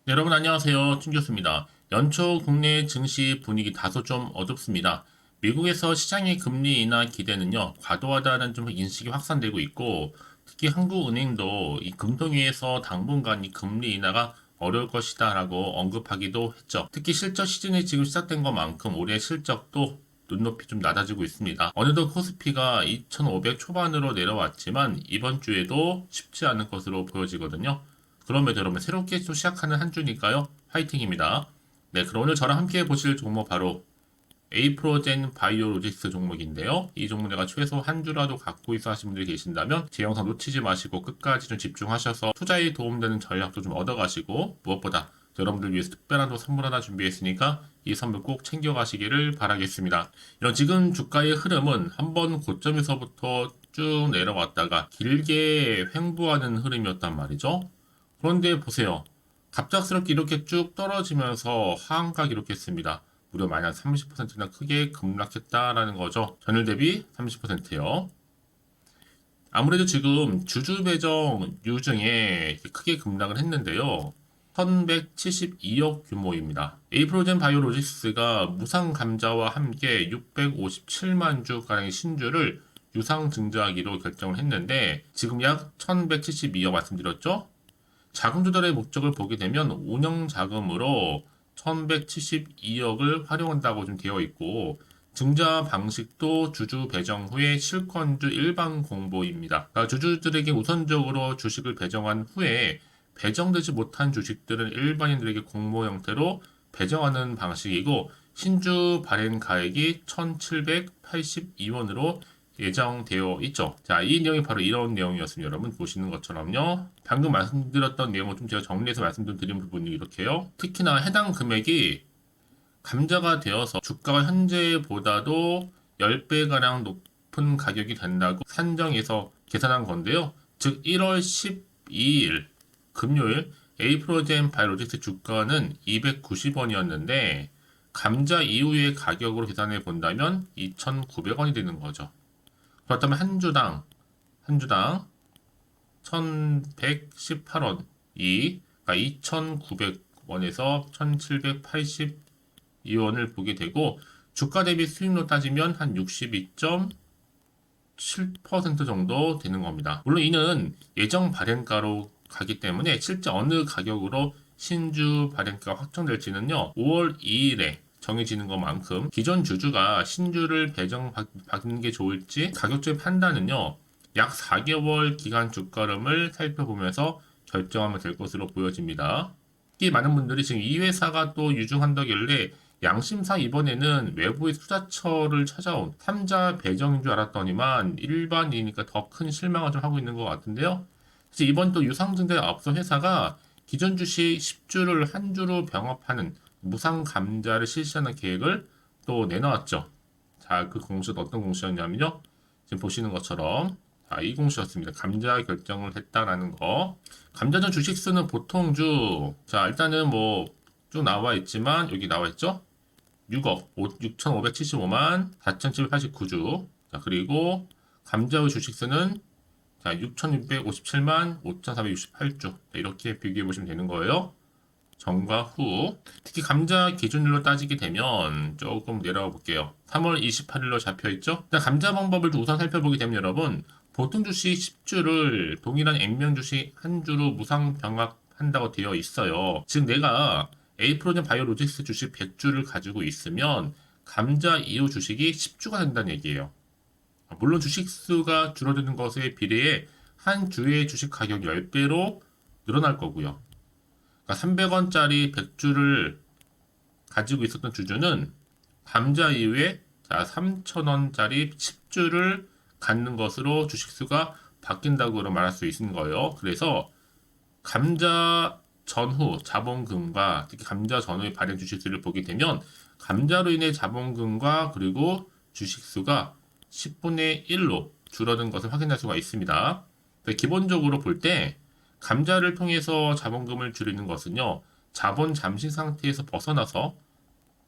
네, 여러분 안녕하세요. 춘 교수입니다. 연초 국내 증시 분위기 다소 좀 어둡습니다. 미국에서 시장의 금리 인하 기대는요, 과도하다는 좀 인식이 확산되고 있고, 특히 한국은행도 이 금통위에서 당분간 이 금리 인하가 어려울 것이다라고 언급하기도 했죠. 특히 실적 시즌이 지금 시작된 것만큼 올해 실적도 눈높이 좀 낮아지고 있습니다. 어느덧 코스피가 2,500 초반으로 내려왔지만 이번 주에도 쉽지 않을 것으로 보여지거든요. 그럼에도 여러분 새롭게 또 시작하는 한 주니까요. 화이팅입니다. 네, 그럼 오늘 저랑 함께 보실 종목 바로 에이프로젠 바이오로직스 종목인데요. 이 종목 내가 최소 한 주라도 갖고 있어 하시는 분들이 계신다면 제 영상 놓치지 마시고 끝까지 좀 집중하셔서 투자에 도움되는 전략도 좀 얻어가시고 무엇보다 여러분들 위해서 특별한 또 선물 하나 준비했으니까 이 선물 꼭 챙겨가시기를 바라겠습니다. 이런 지금 주가의 흐름은 한번 고점에서부터 쭉 내려왔다가 길게 횡보하는 흐름이었단 말이죠. 그런데 보세요. 갑작스럽게 이렇게 쭉 떨어지면서 하한가 기록했습니다. 무려 마이너스 30%나 크게 급락했다라는 거죠. 전일 대비 30%요. 아무래도 지금 주주 배정 유증에 크게 급락을 했는데요. 1172억 규모입니다. 에이프로젠 바이오로직스가 무상 감자와 함께 657만 주가량의 신주를 유상 증자하기로 결정을 했는데 지금 약 1172억 말씀드렸죠? 자금 조달의 목적을 보게 되면 운영 자금으로 1172억을 활용한다고 좀 되어 있고 증자 방식도 주주 배정 후에 실권주 일반 공보입니다. 그러니까 주주들에게 우선적으로 주식을 배정한 후에 배정되지 못한 주식들은 일반인들에게 공모 형태로 배정하는 방식이고 신주 발행 가액이 1,782원으로 예정되어 있죠. 자, 이 내용이 바로 이런 내용이었습니다. 여러분 보시는 것처럼요. 방금 말씀드렸던 내용을 좀 제가 정리해서 말씀 좀 드린 부분이 이렇게요. 특히나 해당 금액이 감자가 되어서 주가가 현재보다도 10배가량 높은 가격이 된다고 산정해서 계산한 건데요. 즉 1월 12일 금요일 에이프로젠 바이오로직스 주가는 290원이었는데 감자 이후의 가격으로 계산해 본다면 2,900원이 되는 거죠. 그렇다면 한 주당 1118원이 그러니까 2,900원에서 1,782원을 보게 되고 주가 대비 수익률 따지면 한 62.7% 정도 되는 겁니다. 물론 이는 예정 발행가로 가기 때문에 실제 어느 가격으로 신주 발행가가 확정될지는요. 5월 2일에 정해지는 것만큼 기존 주주가 신주를 배정받는 게 좋을지 가격적인 판단은요. 약 4개월 기간 주가름을 살펴보면서 결정하면 될 것으로 보여집니다. 특히 많은 분들이 지금 이 회사가 또 유증한다길래 양심상 이번에는 외부의 투자처를 찾아온 3자 배정인 줄 알았더니만 일반이니까 더 큰 실망을 좀 하고 있는 것 같은데요. 그래서 이번 또 유상증자에 앞서 회사가 기존 주식 10주를 한 주로 병합하는 무상 감자를 실시하는 계획을 또 내놓았죠. 자, 그 공시는 어떤 공시였냐면요. 지금 보시는 것처럼 자, 이 공시였습니다. 감자 결정을 했다라는 거. 감자전 주식수는 보통주. 자, 일단은 뭐 쭉 나와 있지만 여기 나와 있죠. 6억 6,575만 4,789주. 자, 그리고 감자의 주식수는 자, 6,657만 5,468주. 이렇게 비교해 보시면 되는 거예요. 전과 후. 특히 감자 기준일로 따지게 되면 조금 내려가 볼게요. 3월 28일로 잡혀 있죠? 감자 방법을 우선 살펴보게 되면 여러분, 보통 주식 10주를 동일한 액면 주식 한 주로 무상 병합한다고 되어 있어요. 즉 내가 에이프로젠 바이오로직스 주식 100주를 가지고 있으면 감자 이후 주식이 10주가 된다는 얘기예요. 물론 주식 수가 줄어드는 것에 비례해 한 주의 주식 가격 10배로 늘어날 거고요. 그러니까 300원짜리 100주를 가지고 있었던 주주는 감자 이후에 3,000원짜리 10주를 갖는 것으로 주식수가 바뀐다고 말할 수 있는 거예요. 그래서 감자 전후 자본금과 특히 감자 전후의 발행 주식수를 보게 되면 감자로 인해 자본금과 그리고 주식수가 10분의 1로 줄어든 것을 확인할 수가 있습니다. 기본적으로 볼 때 감자를 통해서 자본금을 줄이는 것은요. 자본 잠시 상태에서 벗어나서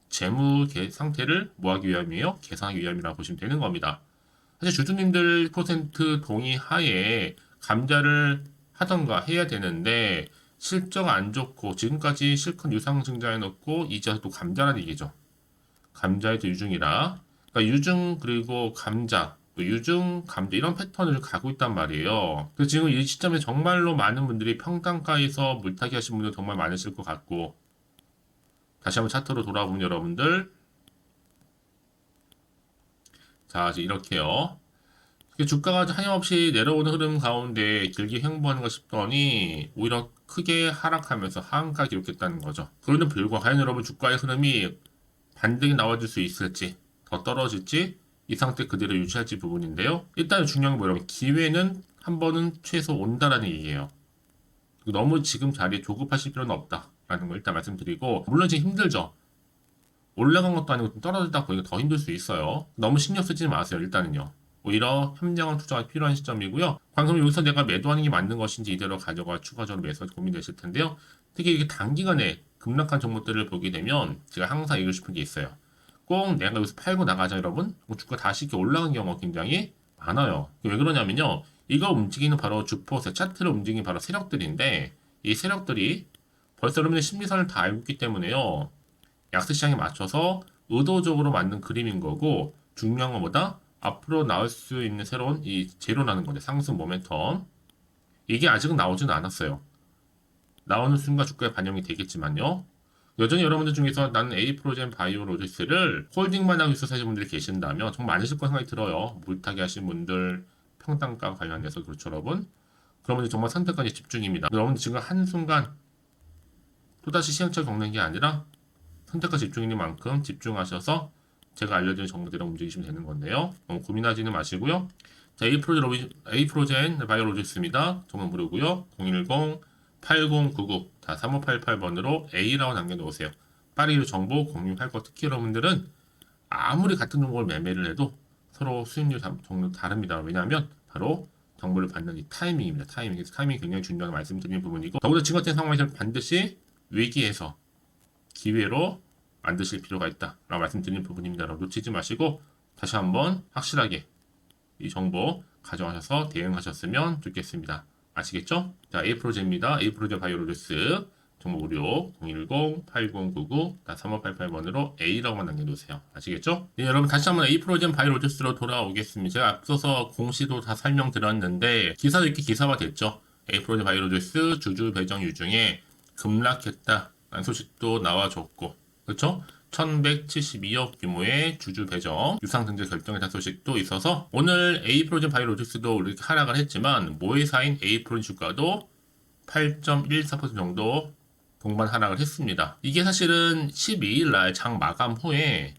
재무 상태를 뭐하기 위함이에요? 계산하기 위함이라고 보시면 되는 겁니다. 사실 주주님들 퍼센트 동의하에 감자를 하던가 해야 되는데 실적 안 좋고 지금까지 실컷 유상 증자해 놓고 이제 또 감자라는 얘기죠. 감자에도 유중이라. 그러니까 유중 그리고 감자, 또 유중, 감자 이런 패턴을 가고 있단 말이에요. 그래서 지금 이 시점에 정말로 많은 분들이 평단가에서 물타기 하신 분들 정말 많으실 것 같고, 다시 한번 차트로 돌아보면 여러분들, 자 이제 이렇게요. 주가가 하염없이 내려오는 흐름 가운데 길게 횡보하는가 싶더니 오히려 크게 하락하면서 하한가 기록했다는 거죠. 그런데 불구하고 과연 여러분 주가의 흐름이 반등이 나와줄 수 있을지, 더 떨어질지, 이 상태 그대로 유지할지 부분인데요. 일단 중요한 건 뭐냐면 기회는 한 번은 최소 온다라는 얘기예요. 너무 지금 자리에 조급하실 필요는 없다라는 걸 일단 말씀드리고, 물론 지금 힘들죠. 올라간 것도 아니고 떨어졌다 보니까 더 힘들 수 있어요. 너무 신경 쓰지 마세요. 일단은요. 오히려 현명한 투자가 필요한 시점이고요. 방금 여기서 내가 매도하는 게 맞는 것인지 이대로 가져가 추가적으로 매수 고민되실 텐데요. 특히 이렇게 단기간에 급락한 종목들을 보게 되면 제가 항상 얘기하고 싶은 게 있어요. 꼭 내가 여기서 팔고 나가자 여러분. 주가 다시 이렇게 올라간 경우가 굉장히 많아요. 왜 그러냐면요. 이거 움직이는 바로 주포세 차트를 움직이는 바로 세력들인데 이 세력들이 벌써 여러분의 심리선을 다 알고 있기 때문에요. 약세 시장에 맞춰서 의도적으로 만든 그림인 거고 중요한 것보다 앞으로 나올 수 있는 새로운 이 재료라는 건데 상승 모멘텀 이게 아직은 나오지는 않았어요. 나오는 순간 주가에 반영이 되겠지만요. 여전히 여러분들 중에서 나는 에이프로젠 바이오로직스를 홀딩만 하고 있어 사실 분들이 계신다면 정말 많으실 거 생각이 들어요. 물타기 하신 분들 평단가 관련해서 그렇죠 여러분. 그러면 정말 선택관이 집중입니다. 여러분 지금 한순간 또다시 시행착오 겪는 게 아니라 선택과 집중인 만큼 집중하셔서 제가 알려드린 정보대로 움직이시면 되는 건데요. 너무 고민하지는 마시고요. 자, A프로젠 바이오로직스입니다. 정보 무료고요. 010-8099-3588번으로 A라고 남겨놓으세요. 빠르게 정보 공유할 것 특히 여러분들은 아무리 같은 정보를 매매를 해도 서로 수익률 종류 다릅니다. 왜냐하면 바로 정보를 받는 이 타이밍입니다. 타이밍. 타이밍이 굉장히 중요한 말씀드리는 부분이고 더구나 지금 같은 상황에서 반드시 위기에서 기회로 만드실 필요가 있다 라고 말씀드리는 부분입니다. 여러분 놓치지 마시고 다시 한번 확실하게 이 정보 가져가셔서 대응하셨으면 좋겠습니다. 아시겠죠? 자, A프로제입니다. A프로제 바이오로직스 정보 무료 010-8099-3588번으로 A라고만 남겨놓으세요. 아시겠죠? 네, 여러분 다시 한번 A프로젠 바이오로직스로 돌아오겠습니다. 제가 앞서서 공시도 다 설명드렸는데 기사도 이렇게 기사화 됐죠. A프로젠 바이오로직스 주주 배정 유중에 급락했다 라는 소식도 나와줬고 그렇죠? 1172억 규모의 주주 배정 유상 등재 결정했다는 소식도 있어서 오늘 A프로젠 바이오로직스도 이렇게 하락을 했지만 모회사인 A프로젠 주가도 8.14% 정도 동반 하락을 했습니다. 이게 사실은 12일 날 장 마감 후에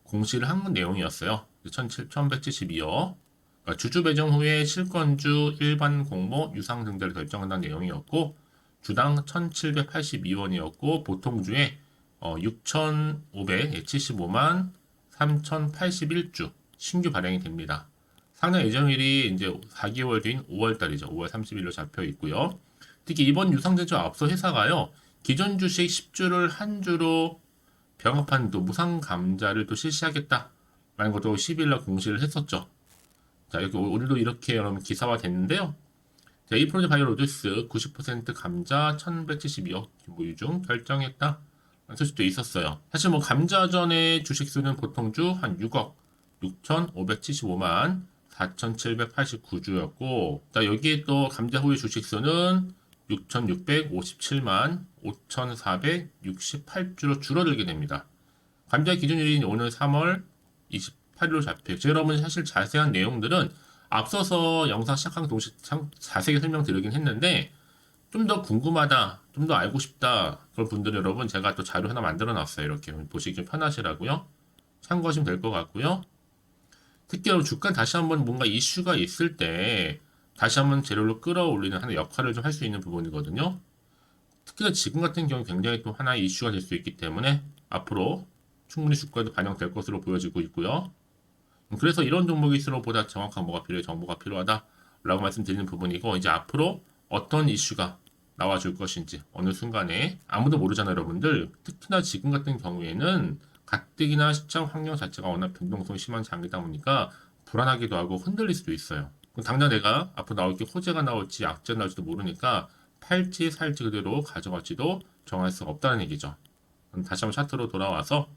공시를 한 내용이었어요. 1172억 그러니까 주주 배정 후에 실권주 일반 공모 유상 등재를 결정한다는 내용이었고 주당 1782원이었고 보통주에 6,575만 3,081주 신규 발행이 됩니다. 상장 예정일이 이제 4개월 뒤인 5월달이죠. 5월 30일로 잡혀 있고요. 특히 이번 유상증자 앞서 회사가요. 기존 주식 10주를 한 주로 병합한 또 무상 감자를 또 실시하겠다라는 것도 10일날 공시를 했었죠. 자, 여기 오늘도 이렇게 여러분 기사화 됐는데요. 자, A프로제 바이오로직스 90% 감자 1172억 규모 유중 결정했다. 소식도 있었어요. 사실 뭐 감자전의 주식수는 보통주 한 6억 6,575만 4,789주였고 여기에 또 감자 후의 주식수는 6,657만 5,468주로 줄어들게 됩니다. 감자 기준일인 오늘 3월 28일로 잡혀있죠. 여러분 사실 자세한 내용들은 앞서서 영상 시작한 동시 자세히 설명드리긴 했는데 좀 더 궁금하다, 좀 더 알고 싶다 그런 분들 여러분 제가 또 자료 하나 만들어 놨어요. 이렇게 보시기 좀 편하시라고요. 참고하시면 될 것 같고요. 특히 여러분 주가 다시 한번 뭔가 이슈가 있을 때 다시 한번 재료를 끌어올리는 하나의 역할을 좀 할 수 있는 부분이거든요. 특히나 지금 같은 경우 굉장히 또 하나의 이슈가 될 수 있기 때문에 앞으로 충분히 주가에도 반영될 것으로 보여지고 있고요. 그래서 이런 종목일수록 보다 정확한 뭐가 필요해 정보가 필요하다라고 말씀드리는 부분이고 이제 앞으로 어떤 이슈가 나와줄 것인지 어느 순간에 아무도 모르잖아요 여러분들. 특히나 지금 같은 경우에는 가뜩이나 시장 환경 자체가 워낙 변동성이 심한 장이다 보니까 불안하기도 하고 흔들릴 수도 있어요. 당장 내가 앞으로 나올 게 호재가 나올지 악재가 나올지도 모르니까 팔지 살지 그대로 가져갈지도 정할 수가 없다는 얘기죠. 그럼 다시 한번 차트로 돌아와서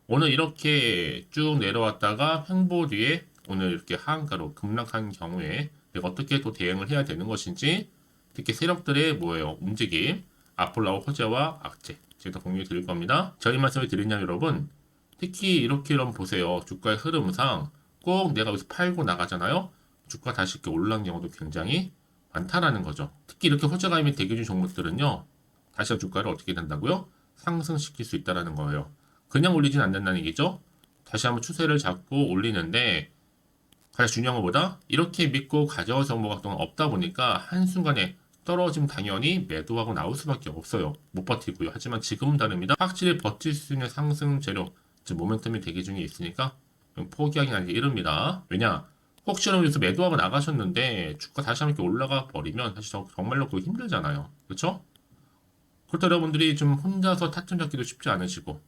오늘 이렇게 쭉 내려왔다가 횡보 뒤에 오늘 이렇게 하한가로 급락한 경우에 내가 어떻게 또 대응을 해야 되는 것인지, 특히 세력들의 뭐예요 움직임, 아폴라오 호재와 악재 제가 공유해 드릴 겁니다. 저희 말씀을 드리냐 여러분, 특히 이렇게 여러분 보세요. 주가의 흐름상 꼭 내가 여기서 팔고 나가잖아요. 주가 다시 이렇게 올라간 경우도 굉장히 많다라는 거죠. 특히 이렇게 호재가 있는 대기준 종목들은요, 다시 주가를 어떻게 된다고요? 상승시킬 수 있다라는 거예요. 그냥 올리진 않는다는 얘기죠. 다시 한번 추세를 잡고 올리는데, 가장 중요한 것보다 이렇게 믿고 가져올 정보가 동안 없다 보니까 한순간에 떨어지면 당연히 매도하고 나올 수밖에 없어요. 못 버티고요. 하지만 지금은 다릅니다. 확실히 버틸 수 있는 상승 재료, 즉 모멘텀이 대기 중에 있으니까 포기하기는 아니게 이릅니다. 왜냐? 혹시나 여기서 매도하고 나가셨는데 주가 다시 한번 이렇게 올라가 버리면 사실 정말로 그거 힘들잖아요. 그렇죠? 그렇다 여러분들이 좀 혼자서 타점 잡기도 쉽지 않으시고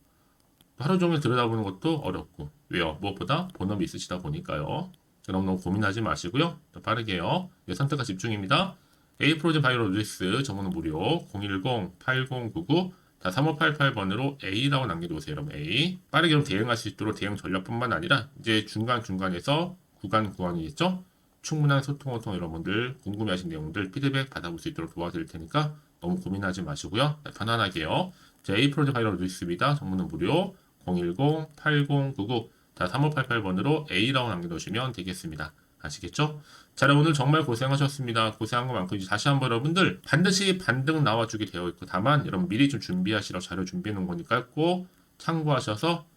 하루 종일 들여다보는 것도 어렵고, 왜요? 무엇보다 본업이 있으시다 보니까요. 너무 고민하지 마시고요. 더 빠르게요. 선택과 집중입니다. A프로젠 바이오로직스 정보는 무료 010-8099-3588번으로 A라고 남겨두세요. 여러분 A. 빠르게 대응할 수 있도록 대응 전략뿐만 아니라 이제 중간중간에서 구간이겠죠? 충분한 소통을 통해 여러분들 궁금해하신 내용들 피드백 받아볼 수 있도록 도와드릴 테니까 너무 고민하지 마시고요. 편안하게요. A프로젝트 바이럴 루이스입니다. 정보는 무료 010-8099-3588번으로 A라고 남겨놓으시면 되겠습니다. 아시겠죠? 자, 오늘 정말 고생하셨습니다. 고생한 것만큼 이제 다시 한번 여러분들 반드시 반등 나와주게 되어 있고, 다만 여러분 미리 좀 준비하시라고 자료 준비해 놓은 거니까 꼭 참고하셔서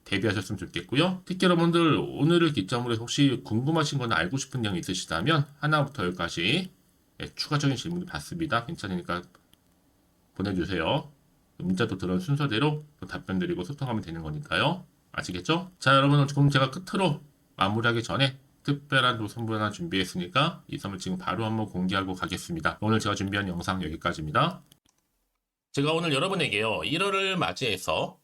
대비하셨으면 좋겠고요. 특히 여러분들 오늘을 기점으로 해서 혹시 궁금하신 거나 알고 싶은 내용이 있으시다면 하나부터 열까지 추가적인 질문을 받습니다. 괜찮으니까 보내주세요. 문자도 들어온 순서대로 답변 드리고 소통하면 되는 거니까요. 아시겠죠? 자, 여러분 지금 제가 끝으로 마무리하기 전에 특별한 선물 하나 준비했으니까 이 선물 지금 바로 한번 공개하고 가겠습니다. 오늘 제가 준비한 영상 여기까지입니다. 제가 오늘 여러분에게요 1월을 맞이해서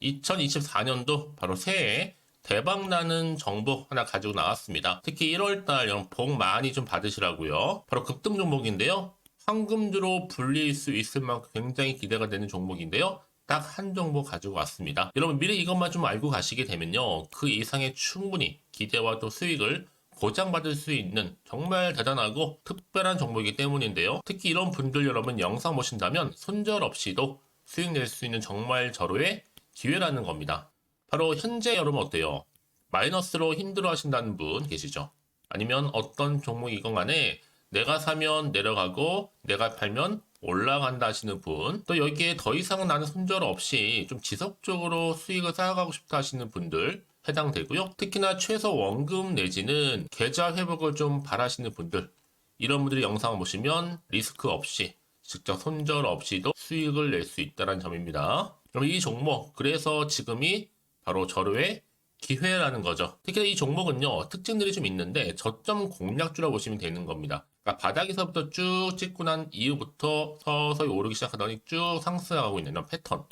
2024년도 바로 새해 대박나는 정보 하나 가지고 나왔습니다. 특히 1월달 복 많이 좀 받으시라고요. 바로 급등 종목인데요. 황금주로 불릴 수 있을 만큼 굉장히 기대가 되는 종목인데요. 딱 한 종목 가지고 왔습니다. 여러분 미리 이것만 좀 알고 가시게 되면요. 그 이상의 충분히 기대와 또 수익을 보장받을 수 있는 정말 대단하고 특별한 종목이기 때문인데요. 특히 이런 분들 여러분 영상 보신다면 손절없이도 수익 낼 수 있는 정말 절호의 기회라는 겁니다. 바로 현재 여러분 어때요? 마이너스로 힘들어 하신다는 분 계시죠? 아니면 어떤 종목이건 간에 내가 사면 내려가고 내가 팔면 올라간다 하시는 분, 또 여기에 더 이상 나는 손절 없이 좀 지속적으로 수익을 쌓아가고 싶다 하시는 분들 해당되고요. 특히나 최소 원금 내지는 계좌 회복을 좀 바라시는 분들, 이런 분들이 영상을 보시면 리스크 없이 직접 손절 없이도 수익을 낼 수 있다는 점입니다. 그럼 이 종목, 그래서 지금이 바로 절호의 기회라는 거죠. 특히 이 종목은요, 특징들이 좀 있는데 저점 공략주라고 보시면 되는 겁니다. 그러니까 바닥에서부터 쭉 찍고 난 이후부터 서서히 오르기 시작하더니 쭉 상승하고 있는 이런 패턴.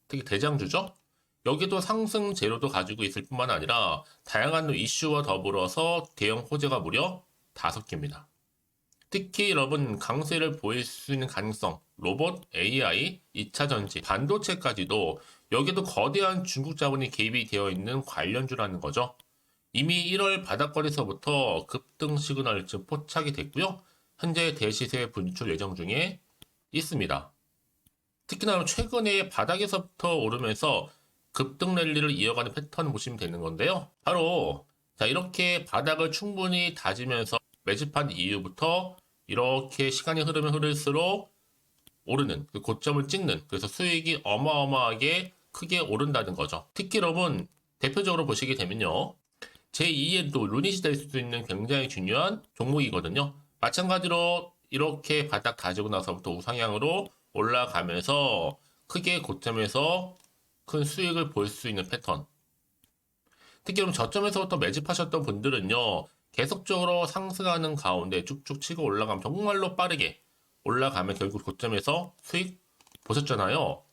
특히 대장주죠. 여기도 상승 재료도 가지고 있을 뿐만 아니라 다양한 이슈와 더불어서 대형 호재가 무려 5개입니다. 특히 여러분 강세를 보일 수 있는 가능성, 로봇, AI, 2차 전지, 반도체까지도 여기도 거대한 중국 자본이 개입이 되어 있는 관련주라는 거죠. 이미 1월 바닥권에서부터 급등 시그널 즉 포착이 됐고요. 현재 대시세 분출 예정 중에 있습니다. 특히나 최근에 바닥에서부터 오르면서 급등 랠리를 이어가는 패턴을 보시면 되는 건데요. 바로 자 이렇게 바닥을 충분히 다지면서 매집한 이후부터 이렇게 시간이 흐르면 흐를수록 오르는 그 고점을 찍는, 그래서 수익이 어마어마하게 크게 오른다는 거죠. 특히 여러분 대표적으로 보시게 되면요. 제2의 또 루닛이 될 수도 있는 굉장히 중요한 종목이거든요. 마찬가지로 이렇게 바닥 다지고 나서부터 우상향으로 올라가면서 크게 고점에서 큰 수익을 볼 수 있는 패턴. 특히 그럼 저점에서부터 매집하셨던 분들은요. 계속적으로 상승하는 가운데 쭉쭉 치고 올라가면 정말로 빠르게 올라가면 결국 고점에서 수익 보셨잖아요.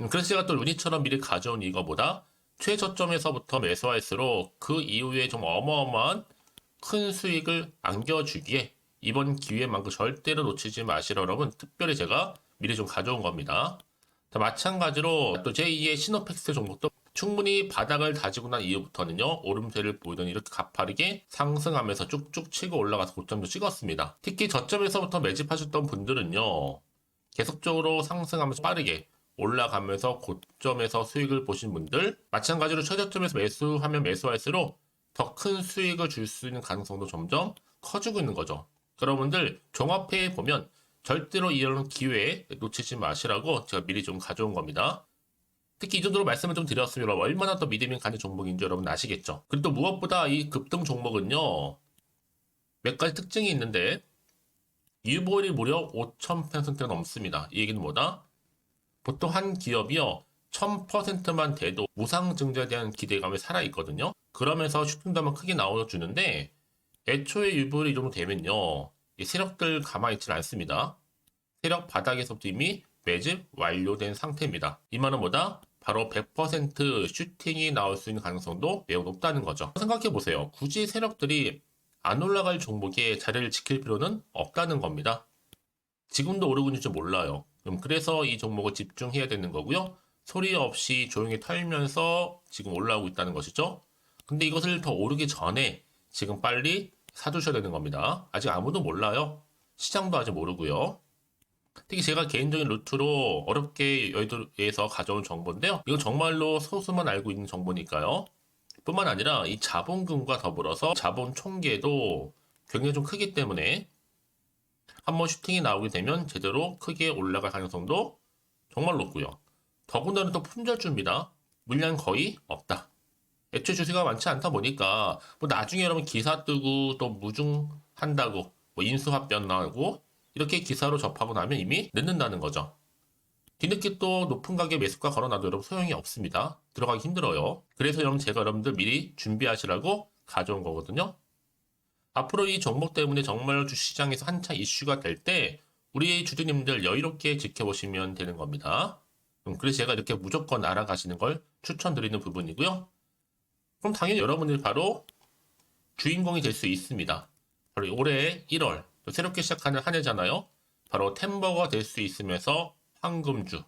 그래서 제가 또 루닛처럼 미리 가져온 이거보다 최저점에서부터 매수할수록 그 이후에 좀 어마어마한 큰 수익을 안겨주기에 이번 기회만큼 절대로 놓치지 마시라 여러분 특별히 제가 미리 좀 가져온 겁니다. 자, 마찬가지로 또 제2의 시노팩스 종목도 충분히 바닥을 다지고 난 이후부터는요 오름세를 보이더니 이렇게 가파르게 상승하면서 쭉쭉 치고 올라가서 고점도 찍었습니다. 특히 저점에서부터 매집하셨던 분들은요 계속적으로 상승하면서 빠르게 올라가면서 고점에서 수익을 보신 분들 마찬가지로 최저점에서 매수하면 매수할수록 더 큰 수익을 줄 수 있는 가능성도 점점 커지고 있는 거죠. 여러분들 종합해 보면 절대로 이런 기회에 놓치지 마시라고 제가 미리 좀 가져온 겁니다. 특히 이 정도로 말씀을 좀 드렸으면 얼마나 더 믿음이 가는 종목인지 여러분 아시겠죠? 그리고 또 무엇보다 이 급등 종목은요 몇 가지 특징이 있는데 유보율이 무려 5000%가 넘습니다. 이 얘기는 뭐다? 보통 한 기업이요 1000%만 돼도 무상증자에 대한 기대감이 살아있거든요. 그러면서 슈팅도 한번 크게 나와주는데 애초에 유보율이 이 정도 되면요 이 세력들 가만히 있지 않습니다. 세력 바닥에서부터 이미 매집 완료된 상태입니다. 이 말은 뭐다? 바로 100% 슈팅이 나올 수 있는 가능성도 매우 높다는 거죠. 생각해보세요. 굳이 세력들이 안 올라갈 종목에 자리를 지킬 필요는 없다는 겁니다. 지금도 오르고 있는지 몰라요. 그래서 이 종목을 집중해야 되는 거고요. 소리 없이 조용히 털면서 지금 올라오고 있다는 것이죠. 근데 이것을 더 오르기 전에 지금 빨리 사두셔야 되는 겁니다. 아직 아무도 몰라요. 시장도 아직 모르고요. 특히 제가 개인적인 루트로 어렵게 여의도에서 가져온 정보인데요. 이건 정말로 소수만 알고 있는 정보니까요. 뿐만 아니라 이 자본금과 더불어서 자본 총계도 굉장히 좀 크기 때문에 한번 슈팅이 나오게 되면 제대로 크게 올라갈 가능성도 정말 높고요. 더군다나 또 품절주입니다. 물량 거의 없다. 애초에 주식가 많지 않다 보니까 뭐 나중에 여러분 기사 뜨고 또 무중한다고 뭐 인수합병 나고 이렇게 기사로 접하고 나면 이미 늦는다는 거죠. 뒤늦게 또 높은 가격에 매수가 걸어놔도 여러분 소용이 없습니다. 들어가기 힘들어요. 그래서 여러분 제가 여러분들 미리 준비하시라고 가져온 거거든요. 앞으로 이 종목 때문에 정말 주시장에서 한창 이슈가 될 때 우리 주주님들 여유롭게 지켜보시면 되는 겁니다. 그래서 제가 이렇게 무조건 알아가시는 걸 추천드리는 부분이고요. 그럼 당연히 여러분들이 바로 주인공이 될 수 있습니다. 바로 올해 1월 새롭게 시작하는 한 해잖아요. 바로 템버가 될 수 있으면서 황금주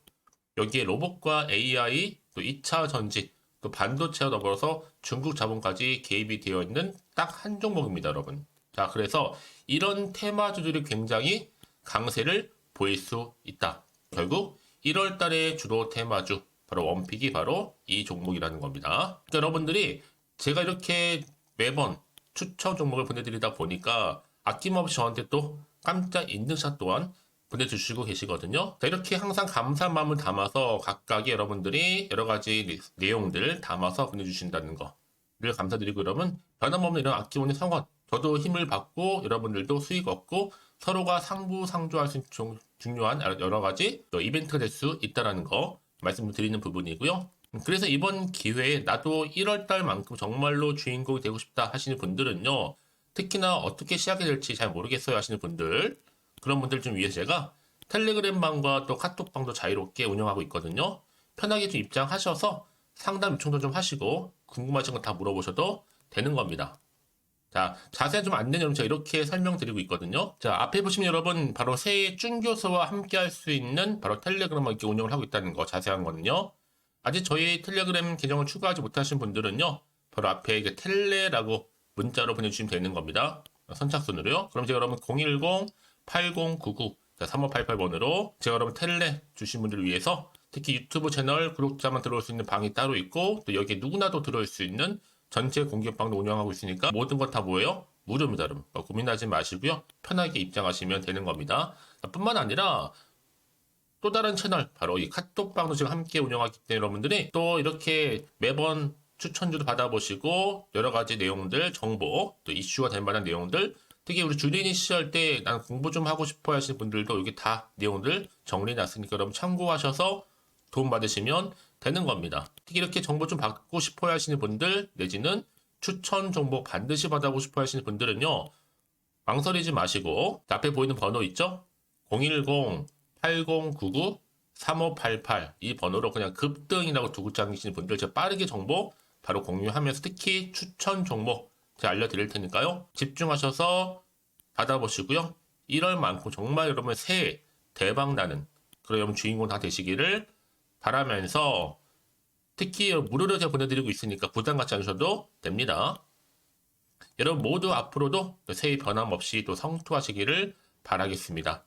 여기에 로봇과 AI 또 2차 전지 또 반도체와 더불어서 중국 자본까지 개입이 되어 있는 딱 한 종목입니다, 여러분. 자, 그래서 이런 테마주들이 굉장히 강세를 보일 수 있다. 결국 1월 달에 주로 테마주 바로 원픽이 바로 이 종목이라는 겁니다. 그러니까 여러분들이 제가 이렇게 매번 추천 종목을 보내드리다 보니까 아낌없이 저한테 또 깜짝 인증샷 또한 보내주시고 계시거든요. 자, 이렇게 항상 감사한 마음을 담아서 각각의 여러분들이 여러 가지 내용들 담아서 보내주신다는 거를 감사드리고 여러분 변함없는 이런 아낌없는 성원 저도 힘을 받고 여러분들도 수익 얻고 서로가 상부상조할 수 있는 중요한 여러 가지 이벤트가 될 수 있다는 거 말씀드리는 부분이고요. 그래서 이번 기회에 나도 1월달만큼 정말로 주인공이 되고 싶다 하시는 분들은요. 특히나 어떻게 시작이 될지 잘 모르겠어요 하시는 분들 그런 분들 좀 위해서 제가 텔레그램방과 또 카톡방도 자유롭게 운영하고 있거든요. 편하게 좀 입장하셔서 상담 요청도 좀 하시고 궁금하신 거 다 물어보셔도 되는 겁니다. 자, 자세한 좀 안내는 제가 이렇게 설명드리고 있거든요. 자, 앞에 보시면 여러분 바로 새해 쭌교수와 함께 할 수 있는 바로 텔레그램을 이렇게 운영을 하고 있다는 거 자세한 거는요. 아직 저희 텔레그램 계정을 추가하지 못하신 분들은요. 바로 앞에 이게 텔레라고 문자로 보내주시면 되는 겁니다. 선착순으로요. 그럼 제가 여러분 010-8099-3588번으로 제가 여러분 텔레 주신 분들을 위해서 특히 유튜브 채널 구독자만 들어올 수 있는 방이 따로 있고 또 여기에 누구나도 들어올 수 있는 전체 공개방도 운영하고 있으니까 모든 것 다 뭐예요? 무료입니다, 여러분. 고민하지 마시고요. 편하게 입장하시면 되는 겁니다. 뿐만 아니라 또 다른 채널, 바로 이 카톡방도 지금 함께 운영하기 때문에 여러분들이 또 이렇게 매번 추천주도 받아보시고 여러 가지 내용들, 정보, 또 이슈가 될 만한 내용들 특히 우리 주린이 시절 때 난 공부 좀 하고 싶어 하시는 분들도 여기 다 내용들 정리해놨으니까 여러분 참고하셔서 도움 받으시면 되는 겁니다. 특히 이렇게 정보 좀 받고 싶어 하시는 분들 내지는 추천 정보 반드시 받아보고 싶어 하시는 분들은요. 망설이지 마시고 앞에 보이는 번호 있죠? 010-8099-3588 이 번호로 그냥 급등이라고 두고 다니시는 분들 제가 빠르게 정보 바로 공유하면서 특히 추천 종목 제가 알려드릴 테니까요. 집중하셔서 받아보시고요. 1월만큼 정말 여러분 새해 대박 나는 그런 여러분 주인공 다 되시기를 바라면서 특히 무료로 제가 보내드리고 있으니까 부담 갖지 않으셔도 됩니다. 여러분 모두 앞으로도 새해 변함없이 또 성투하시기를 바라겠습니다.